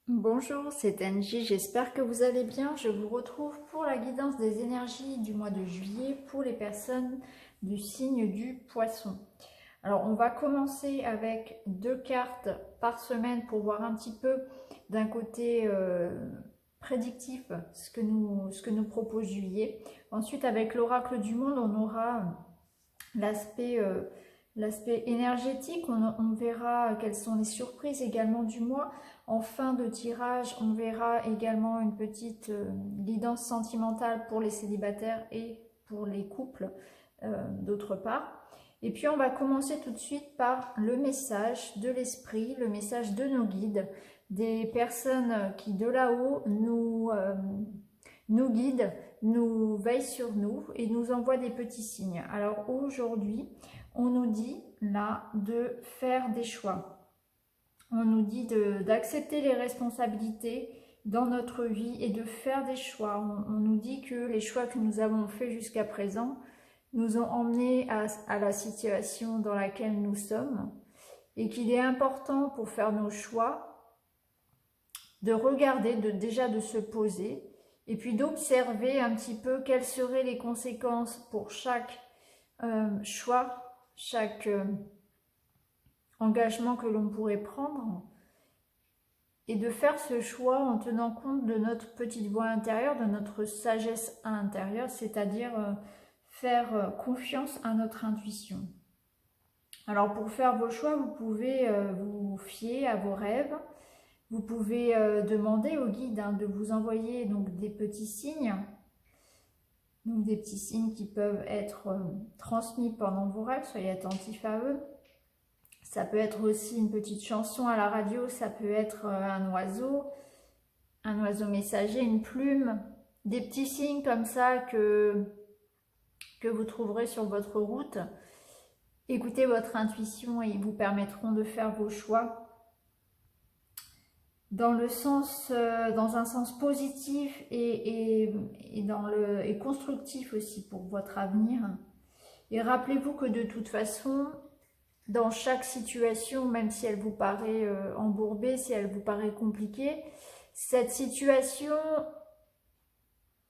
Bonjour, c'est Angie, j'espère que vous allez bien. Je vous retrouve pour la guidance des énergies du mois de juillet pour les personnes du signe du Poisson. Alors, on va commencer avec 2 cartes par semaine pour voir un petit peu d'un côté prédictif ce que nous propose juillet. Ensuite, avec l'oracle du monde, on aura l'aspect énergétique, on verra quelles sont les surprises également du mois. En fin de tirage, on verra également une petite guidance sentimentale pour les célibataires et pour les couples d'autre part. Et puis on va commencer tout de suite par le message de l'esprit, le message de nos guides, des personnes qui de là-haut nous guident, nous veillent sur nous et nous envoient des petits signes. Alors aujourd'hui, on nous dit là de faire des choix. On nous dit d'accepter les responsabilités dans notre vie et de faire des choix. On nous dit que les choix que nous avons faits jusqu'à présent nous ont emmenés à la situation dans laquelle nous sommes et qu'il est important pour faire nos choix de regarder, déjà de se poser et puis d'observer un petit peu quelles seraient les conséquences pour chaque choix, chaque engagement que l'on pourrait prendre et de faire ce choix en tenant compte de notre petite voix intérieure, de notre sagesse intérieure, c'est-à-dire faire confiance à notre intuition. Alors pour faire vos choix, vous pouvez vous fier à vos rêves, vous pouvez demander au guide de vous envoyer donc des petits signes, donc des petits signes qui peuvent être transmis pendant vos rêves, soyez attentifs à eux. Ça peut être aussi une petite chanson à la radio, ça peut être un oiseau messager, une plume, des petits signes comme ça que vous trouverez sur votre route. Écoutez votre intuition et ils vous permettront de faire vos choix dans un sens positif et constructif aussi pour votre avenir. Et rappelez-vous que de toute façon, dans chaque situation, même si elle vous paraît embourbée, si elle vous paraît compliquée, cette situation,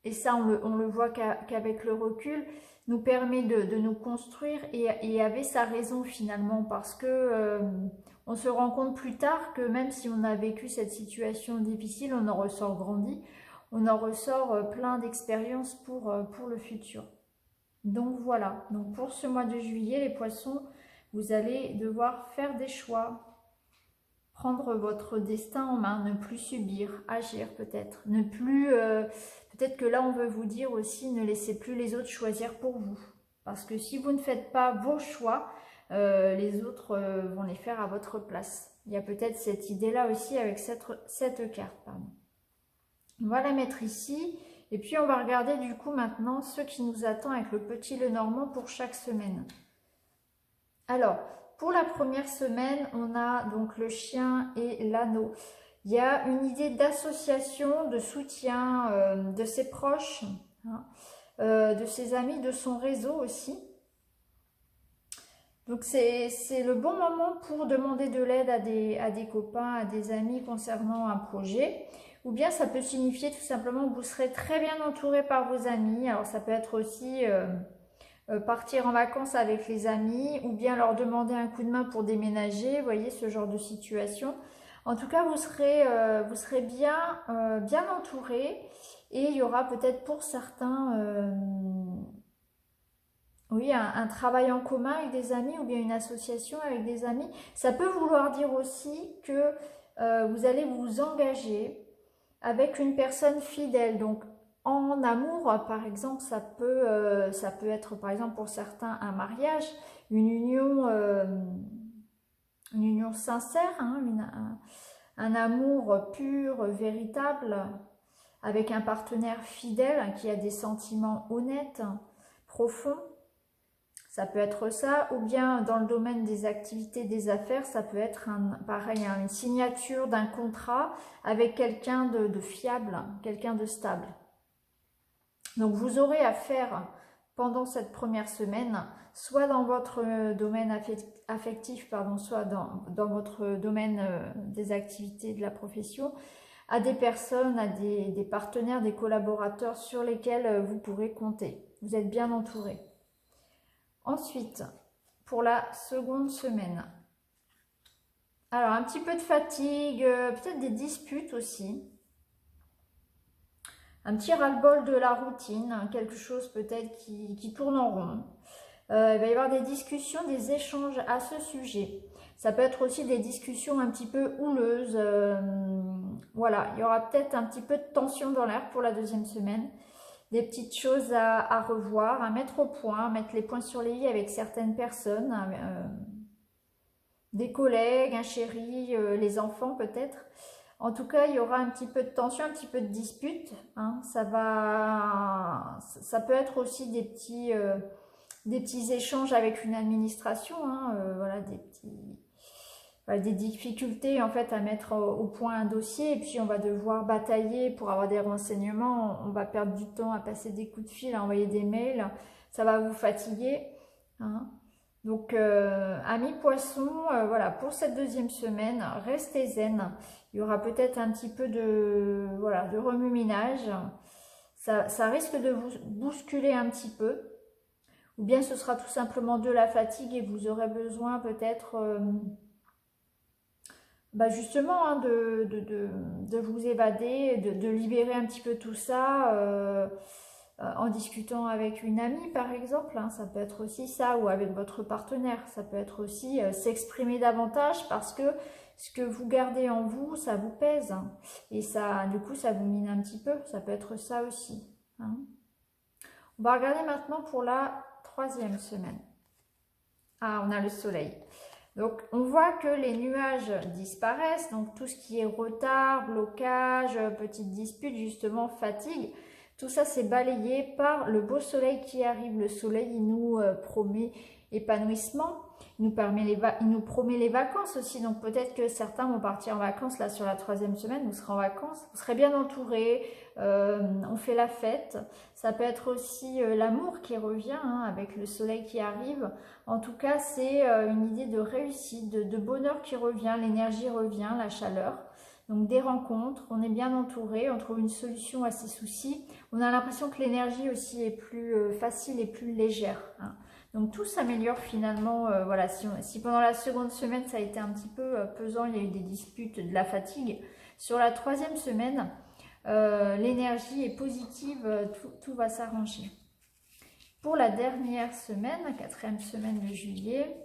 et ça on le voit qu'avec le recul, nous permet de nous construire et avait sa raison finalement, parce que on se rend compte plus tard que même si on a vécu cette situation difficile, on en ressort grandi, on en ressort plein d'expériences pour le futur. Donc voilà, donc pour ce mois de juillet, les poissons, vous allez devoir faire des choix, prendre votre destin en main, ne plus subir, agir peut-être, ne plus... peut-être que là on veut vous dire aussi, ne laissez plus les autres choisir pour vous. Parce que si vous ne faites pas vos choix, les autres vont les faire à votre place. Il y a peut-être cette idée-là aussi avec cette carte. Pardon. On va la mettre ici. Et puis on va regarder du coup maintenant ce qui nous attend avec le petit Lenormand pour chaque semaine. Alors, pour la première semaine, on a donc le chien et l'anneau. Il y a une idée d'association, de soutien de ses proches, de ses amis, de son réseau aussi. Donc c'est le bon moment pour demander de l'aide à des copains, à des amis concernant un projet. Ou bien ça peut signifier tout simplement que vous serez très bien entouré par vos amis. Alors ça peut être aussi partir en vacances avec les amis ou bien leur demander un coup de main pour déménager. Vous voyez ce genre de situation. En tout cas, vous serez bien entouré et il y aura peut-être pour certains... oui, un travail en commun avec des amis ou bien une association avec des amis. Ça peut vouloir dire aussi que vous allez vous engager avec une personne fidèle. Donc, en amour, par exemple, ça peut être, par exemple, pour certains, un mariage, une union sincère, un amour pur, véritable, avec un partenaire fidèle qui a des sentiments honnêtes, profonds. Ça peut être ça, ou bien dans le domaine des activités, des affaires, ça peut être pareil, une signature d'un contrat avec quelqu'un de fiable, quelqu'un de stable. Donc vous aurez à faire pendant cette première semaine, soit dans votre domaine affectif, soit dans votre domaine des activités de la profession, à des personnes, à des partenaires, des collaborateurs sur lesquels vous pourrez compter. Vous êtes bien entouré. Ensuite, pour la seconde semaine. Alors, un petit peu de fatigue, peut-être des disputes aussi. Un petit ras-le-bol de la routine, quelque chose peut-être qui tourne en rond. Il va y avoir des discussions, des échanges à ce sujet. Ça peut être aussi des discussions un petit peu houleuses. Voilà, il y aura peut-être un petit peu de tension dans l'air pour la deuxième semaine. Des petites choses à revoir, à mettre au point, à mettre les points sur les i avec certaines personnes. Des collègues, un chéri, les enfants peut-être. En tout cas, il y aura un petit peu de tension, un petit peu de dispute. Hein. Ça peut être aussi des petits échanges avec une administration. Hein. Voilà, des difficultés en fait à mettre au point un dossier. Et puis on va devoir batailler pour avoir des renseignements. On va perdre du temps à passer des coups de fil, à envoyer des mails. Ça va vous fatiguer. Hein. Donc, amis poissons, voilà, pour cette deuxième semaine, restez zen. Il y aura peut-être un petit peu de remue-ménage. Ça risque de vous bousculer un petit peu. Ou bien ce sera tout simplement de la fatigue et vous aurez besoin peut-être justement hein, de vous évader, de libérer un petit peu tout ça. En discutant avec une amie par exemple, hein, ça peut être aussi ça, ou avec votre partenaire, ça peut être aussi s'exprimer davantage parce que ce que vous gardez en vous, ça vous pèse, hein, et ça, du coup, ça vous mine un petit peu, ça peut être ça aussi. Hein. On va regarder maintenant pour la troisième semaine. Ah, on a le soleil. Donc, on voit que les nuages disparaissent, donc tout ce qui est retard, blocage, petite dispute, justement, fatigue, tout ça, c'est balayé par le beau soleil qui arrive. Le soleil, il nous promet épanouissement. Il nous promet les vacances aussi. Donc, peut-être que certains vont partir en vacances. Là, sur la troisième semaine, vous serez en vacances. Vous serez bien entourés. On fait la fête. Ça peut être aussi l'amour qui revient hein, avec le soleil qui arrive. En tout cas, c'est une idée de réussite, de bonheur qui revient. L'énergie revient, la chaleur. Donc des rencontres, on est bien entouré, on trouve une solution à ces soucis. On a l'impression que l'énergie aussi est plus facile et plus légère. Hein. Donc tout s'améliore finalement. Voilà, si pendant la seconde semaine ça a été un petit peu pesant, il y a eu des disputes, de la fatigue. Sur la troisième semaine, l'énergie est positive, tout va s'arranger. Pour la dernière semaine, la quatrième semaine de juillet.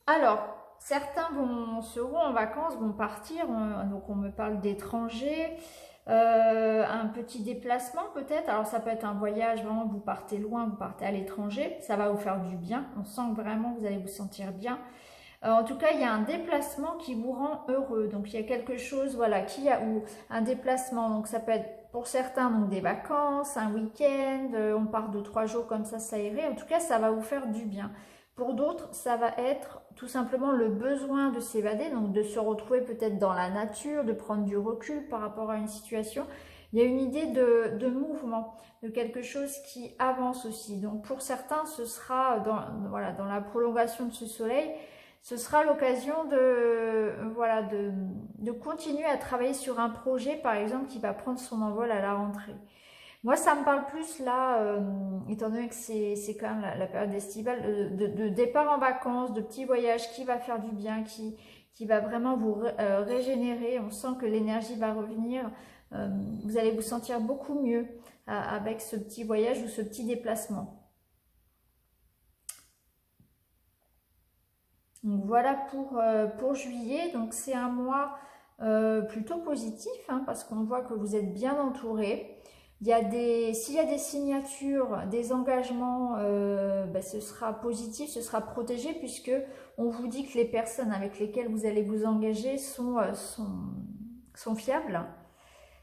Alors, certains seront en vacances, vont partir, donc on me parle d'étrangers, un petit déplacement peut-être, alors ça peut être un voyage, vraiment vous partez loin, vous partez à l'étranger, ça va vous faire du bien, on sent que vraiment vous allez vous sentir bien. En tout cas, il y a un déplacement qui vous rend heureux, donc il y a quelque chose, voilà, ou un déplacement, donc ça peut être pour certains donc des vacances, un week-end, on part 2-3 jours comme ça irait, en tout cas ça va vous faire du bien. Pour d'autres, ça va être tout simplement le besoin de s'évader, donc de se retrouver peut-être dans la nature, de prendre du recul par rapport à une situation. Il y a une idée de mouvement, de quelque chose qui avance aussi. Donc pour certains, ce sera dans la prolongation de ce soleil, ce sera l'occasion de continuer à travailler sur un projet, par exemple, qui va prendre son envol à la rentrée. Moi, ça me parle plus là, étant donné que c'est quand même la période estivale, de départ en vacances, de petits voyages qui va faire du bien, qui va vraiment vous régénérer. On sent que l'énergie va revenir. Vous allez vous sentir beaucoup mieux avec ce petit voyage ou ce petit déplacement. Donc voilà pour juillet. Donc c'est un mois plutôt positif hein, parce qu'on voit que vous êtes bien entouré. S'il y a des signatures, des engagements, ce sera positif, ce sera protégé puisque on vous dit que les personnes avec lesquelles vous allez vous engager sont fiables,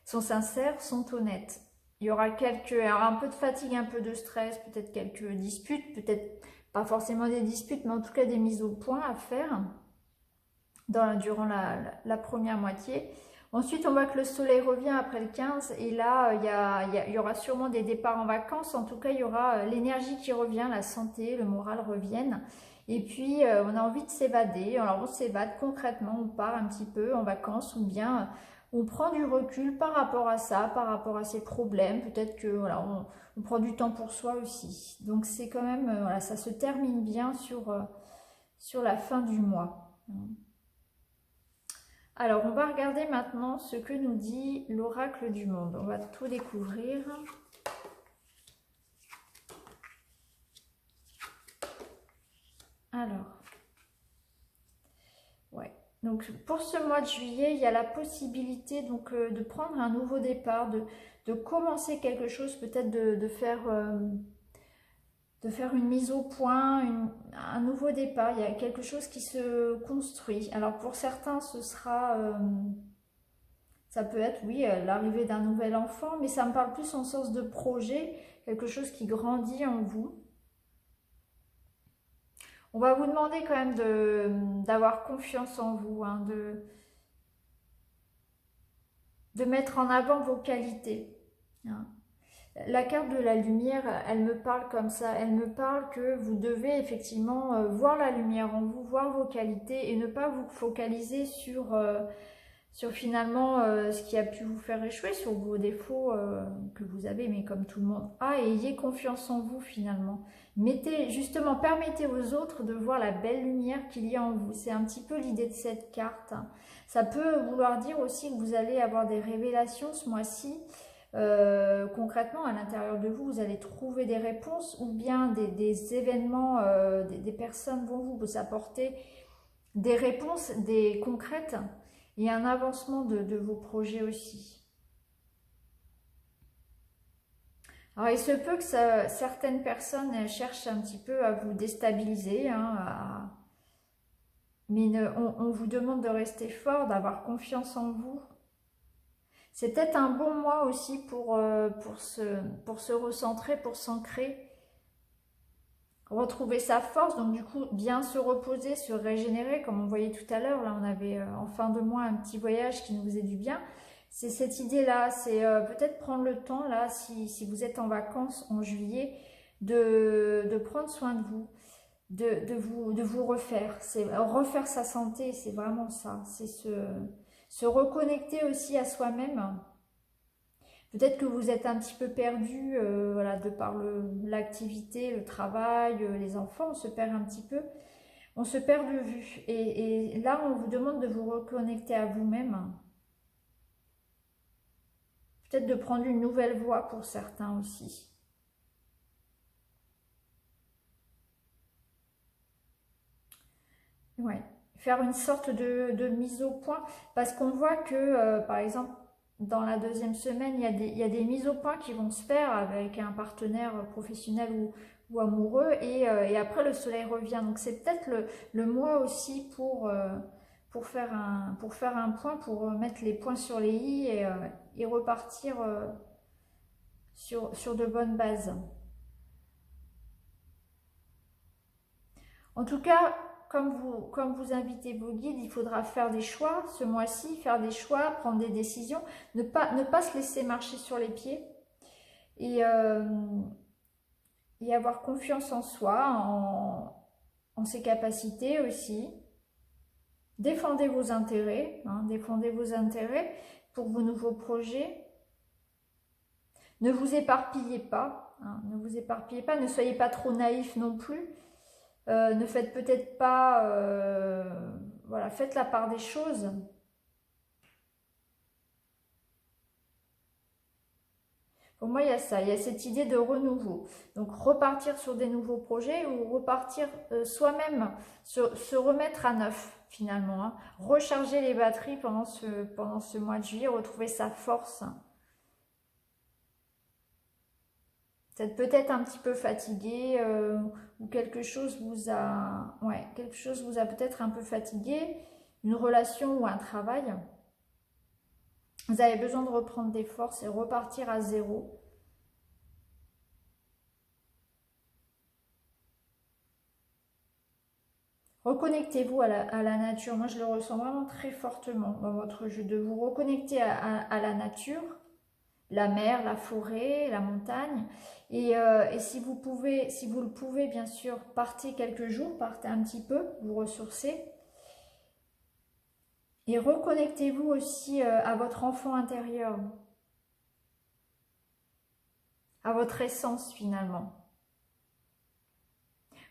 sont sincères, sont honnêtes. Il y aura un peu de fatigue, un peu de stress, peut-être quelques disputes, peut-être pas forcément des disputes, mais en tout cas des mises au point à faire durant la première moitié. Ensuite, on voit que le soleil revient après le 15 et là, il y aura sûrement des départs en vacances. En tout cas, il y aura l'énergie qui revient, la santé, le moral reviennent. Et puis, on a envie de s'évader. Alors, on s'évade concrètement, on part un petit peu en vacances ou bien on prend du recul par rapport à ça, par rapport à ces problèmes. Peut-être que voilà, on prend du temps pour soi aussi. Donc, c'est quand même, voilà, ça se termine bien sur la fin du mois. Alors, on va regarder maintenant ce que nous dit l'oracle du monde. On va tout découvrir. Alors, ouais. Donc, pour ce mois de juillet, il y a la possibilité donc de prendre un nouveau départ, de commencer quelque chose, peut-être de faire une mise au point, un nouveau départ. Il y a quelque chose qui se construit. Alors, pour certains, ce sera... ça peut être, oui, l'arrivée d'un nouvel enfant, mais ça me parle plus en sens de projet, quelque chose qui grandit en vous. On va vous demander quand même d'avoir confiance en vous, hein, de mettre en avant vos qualités. Hein. La carte de la lumière, elle me parle comme ça, elle me parle que vous devez effectivement voir la lumière en vous, voir vos qualités et ne pas vous focaliser sur finalement ce qui a pu vous faire échouer, sur vos défauts que vous avez, mais comme tout le monde a, et ayez confiance en vous finalement. Justement, permettez aux autres de voir la belle lumière qu'il y a en vous. C'est un petit peu l'idée de cette carte. Ça peut vouloir dire aussi que vous allez avoir des révélations ce mois-ci. Concrètement, à l'intérieur de vous, vous allez trouver des réponses ou bien des événements, des personnes vont vous apporter des réponses, des concrètes, et un avancement de vos projets aussi. Alors, il se peut que certaines personnes cherchent un petit peu à vous déstabiliser, hein, mais on vous demande de rester fort, d'avoir confiance en vous. C'est peut-être un bon mois aussi pour se recentrer, pour s'ancrer, retrouver sa force, donc du coup bien se reposer, se régénérer, comme on voyait tout à l'heure. Là on avait en fin de mois un petit voyage qui nous faisait du bien. C'est cette idée là, c'est peut-être prendre le temps là, si vous êtes en vacances en juillet, de prendre soin de vous, de vous refaire. C'est refaire sa santé, c'est vraiment ça, c'est se reconnecter aussi à soi-même. Peut-être que vous êtes un petit peu perdu, voilà, de par l'activité, le travail, les enfants, on se perd un petit peu. On se perd de vue. Et là, on vous demande de vous reconnecter à vous-même. Peut-être de prendre une nouvelle voie pour certains aussi. Ouais. Faire une sorte de mise au point. Parce qu'on voit que, par exemple, dans la deuxième semaine, il y a des mises au point qui vont se faire avec un partenaire professionnel ou amoureux, et après le soleil revient. Donc c'est peut-être le mois aussi pour faire un point, pour mettre les points sur les i et repartir sur de bonnes bases. En tout cas, comme vous invitez vos guides, il faudra faire des choix ce mois-ci, faire des choix, prendre des décisions, ne pas se laisser marcher sur les pieds et avoir confiance en soi, en ses capacités aussi. Défendez vos intérêts, hein, défendez vos intérêts pour vos nouveaux projets. Ne vous éparpillez pas, hein, ne vous éparpillez pas, ne soyez pas trop naïf non plus. Ne faites peut-être pas, voilà, faites la part des choses. Pour moi, il y a ça, il y a cette idée de renouveau. Donc, repartir sur des nouveaux projets ou repartir soi-même, se remettre à neuf finalement. Hein. Recharger les batteries pendant ce mois de juillet, retrouver sa force. Peut-être un petit peu fatigué ou quelque chose vous a peut-être un peu fatigué, une relation ou un travail. Vous avez besoin de reprendre des forces et repartir à zéro. Reconnectez-vous à la nature. Moi, je le ressens vraiment très fortement dans votre jeu, de vous reconnecter à la nature. la mer, la forêt, la montagne. Et si vous le pouvez, bien sûr, partez quelques jours, partez un petit peu, vous ressourcez. Et reconnectez-vous aussi à votre enfant intérieur, à votre essence finalement.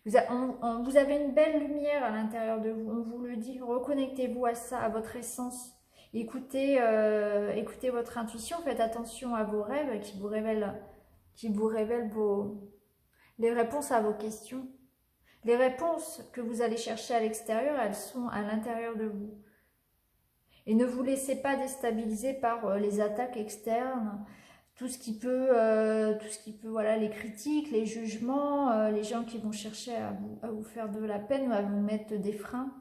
Vous avez une belle lumière à l'intérieur de vous, on vous le dit. Reconnectez-vous à ça, à votre essence. Écoutez, écoutez votre intuition, faites attention à vos rêves qui vous révèlent les réponses à vos questions. Les réponses que vous allez chercher à l'extérieur, elles sont à l'intérieur de vous. Et ne vous laissez pas déstabiliser par les attaques externes, tout ce qui peut, voilà, les critiques, les jugements, les gens qui vont chercher à vous faire de la peine ou à vous mettre des freins.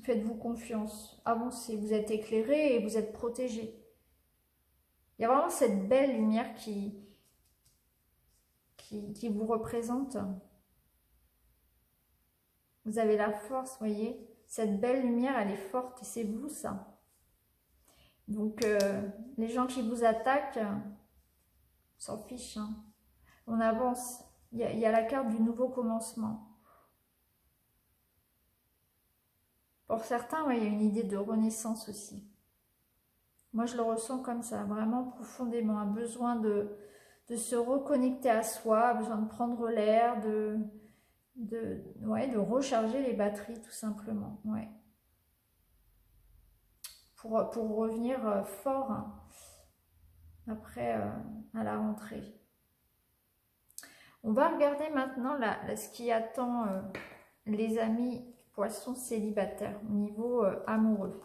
Faites-vous confiance, avancez, vous êtes éclairé et vous êtes protégé. Il y a vraiment cette belle lumière qui vous représente. Vous avez la force, voyez. Cette belle lumière, elle est forte et c'est vous, ça. Donc, les gens qui vous attaquent, on s'en fiche. Hein. On avance. Il y a la carte du nouveau commencement. Pour certains, ouais, il y a une idée de renaissance aussi. Moi, je le ressens comme ça, vraiment profondément. Un besoin de se reconnecter à soi, besoin de prendre l'air, de recharger les batteries, tout simplement. Ouais. Pour revenir fort hein, après à la rentrée. On va regarder maintenant ce qui attend les amis poissons célibataires au niveau amoureux.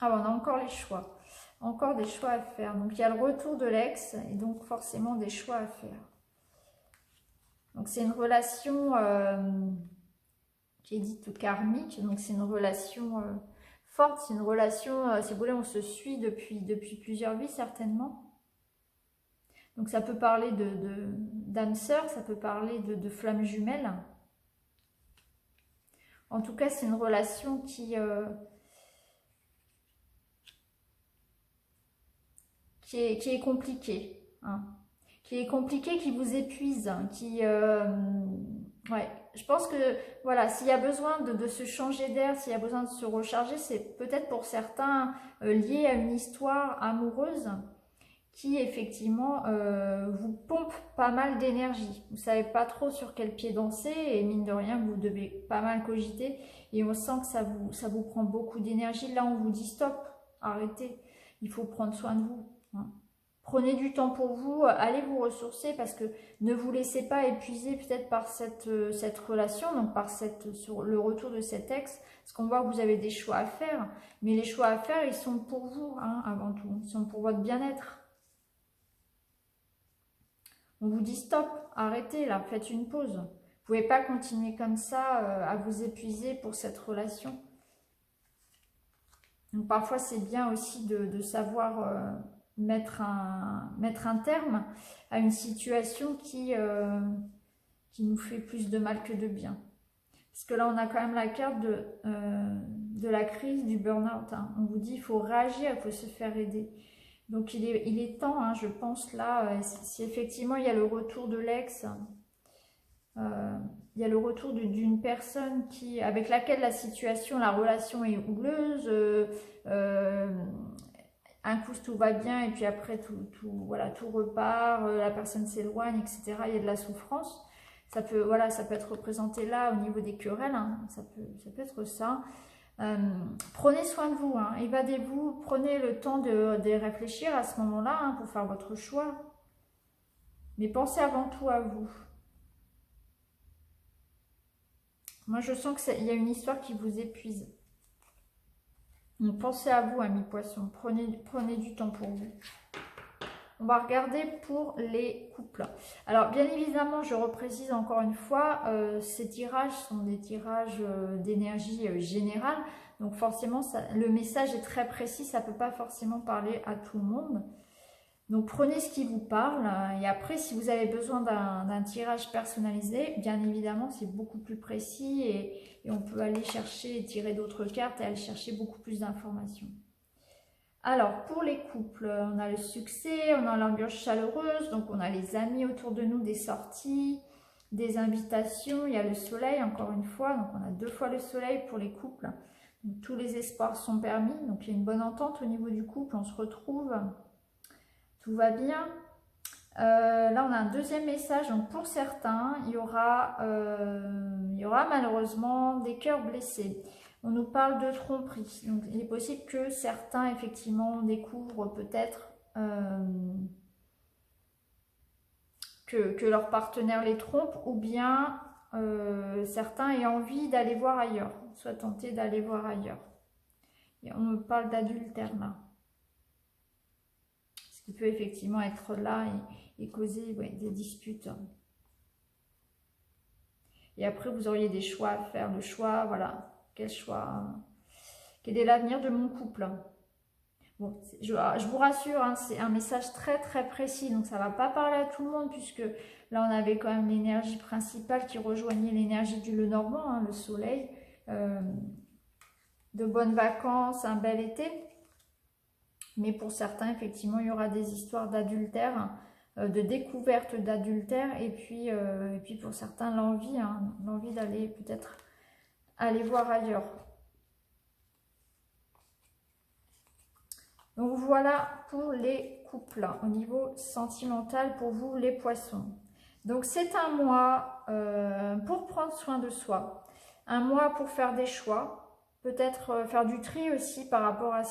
Ah, on a encore les choix. Encore des choix à faire. Donc, il y a le retour de l'ex et donc forcément des choix à faire. Donc, c'est une relation qui est dite karmique. Donc, c'est une relation forte. C'est une relation, si vous voulez, on se suit depuis plusieurs vies certainement. Donc, ça peut parler d'âme sœur, ça peut parler de flammes jumelles. En tout cas, c'est une relation qui est compliquée. Hein. Qui est compliquée, qui vous épuise. Hein, ouais, je pense que, voilà, s'il y a besoin de se changer d'air, s'il y a besoin de se recharger, c'est peut-être pour certains lié à une histoire amoureuse qui effectivement vous pompe pas mal d'énergie. Vous savez pas trop sur quel pied danser et mine de rien vous devez pas mal cogiter et on sent que ça vous prend beaucoup d'énergie. Là on vous dit stop, arrêtez, il faut prendre soin de vous. Hein. Prenez du temps pour vous, allez vous ressourcer parce que ne vous laissez pas épuiser peut-être par cette relation, donc par sur le retour de cet ex, parce qu'on voit que vous avez des choix à faire, mais les choix à faire ils sont pour vous hein, avant tout, ils sont pour votre bien-être. On vous dit stop, arrêtez là, faites une pause. Vous ne pouvez pas continuer comme ça à vous épuiser pour cette relation. Donc parfois c'est bien aussi de savoir mettre un terme à une situation qui nous fait plus de mal que de bien. Parce que là on a quand même la carte de la crise, du burn-out. Hein. On vous dit il faut réagir, il faut se faire aider. Donc il est temps, hein, je pense là, si effectivement il y a le retour de l'ex, il y a le retour d'une personne avec laquelle la relation est houleuse, un coup tout va bien et puis après tout repart, la personne s'éloigne, etc. Il y a de la souffrance. Ça peut être représenté là au niveau des querelles, hein, ça peut être ça. Prenez soin de vous, hein, évadez-vous, prenez le temps de réfléchir à ce moment-là hein, pour faire votre choix. Mais pensez avant tout à vous. Moi, je sens qu'il y a une histoire qui vous épuise. Donc, pensez à vous, amis poissons. Prenez du temps pour vous. On va regarder pour les couples. Alors, bien évidemment, je reprécise encore une fois, ces tirages sont des tirages d'énergie générale. Donc, forcément, le message est très précis. Ça ne peut pas forcément parler à tout le monde. Donc, prenez ce qui vous parle. Et après, si vous avez besoin d'un tirage personnalisé, bien évidemment, c'est beaucoup plus précis. Et on peut aller chercher et tirer d'autres cartes et aller chercher beaucoup plus d'informations. Alors, pour les couples, on a le succès, on a l'ambiance chaleureuse, donc on a les amis autour de nous, des sorties, des invitations, il y a le soleil, encore une fois, donc on a 2 fois le soleil pour les couples. Donc, tous les espoirs sont permis, donc il y a une bonne entente au niveau du couple, on se retrouve, tout va bien. Là, on a un deuxième message, donc pour certains, il y aura malheureusement des cœurs blessés. On nous parle de tromperie. Donc, il est possible que certains, effectivement, découvrent peut-être que leur partenaire les trompe, ou bien certains aient envie d'aller voir ailleurs, soit tentés d'aller voir ailleurs. Et on nous parle d'adultère là. Ce qui peut effectivement être là et causer des disputes. Et après, vous auriez des choix à faire. Le choix, voilà. Quel choix? Quel est l'avenir de mon couple? Bon, je vous rassure, hein, c'est un message très très précis. Donc, ça ne va pas parler à tout le monde, puisque là, on avait quand même l'énergie principale qui rejoignait l'énergie du Lenormand, hein, le soleil. De bonnes vacances, un bel été. Mais pour certains, effectivement, il y aura des histoires d'adultère, de découverte d'adultère, et puis pour certains, l'envie, hein, l'envie d'aller peut-être aller voir ailleurs. Donc voilà pour les couples, au niveau sentimental pour vous les poissons. Donc c'est un mois pour prendre soin de soi, un mois pour faire des choix, peut-être faire du tri aussi par rapport à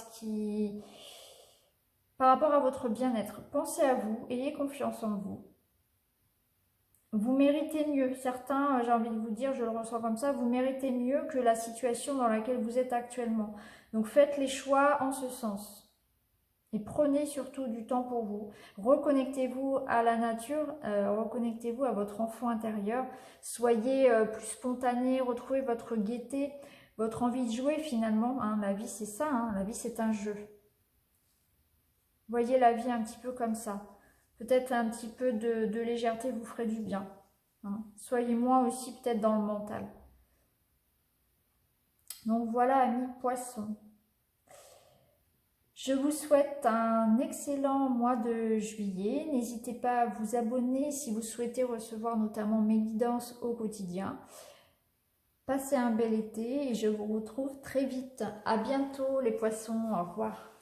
votre bien-être. Pensez à vous, ayez confiance en vous. Vous méritez mieux. Certains, j'ai envie de vous dire, je le ressens comme ça, vous méritez mieux que la situation dans laquelle vous êtes actuellement. Donc faites les choix en ce sens. Et prenez surtout du temps pour vous. Reconnectez-vous à la nature, reconnectez-vous à votre enfant intérieur. Soyez plus spontané, retrouvez votre gaieté, votre envie de jouer finalement. Hein. La vie c'est ça, hein. La vie c'est un jeu. Voyez la vie un petit peu comme ça. Peut-être un petit peu de légèreté vous ferait du bien. Hein. Soyez moins aussi peut-être dans le mental. Donc voilà, amis poissons. Je vous souhaite un excellent mois de juillet. N'hésitez pas à vous abonner si vous souhaitez recevoir notamment mes guidances au quotidien. Passez un bel été et je vous retrouve très vite. À bientôt les poissons, au revoir.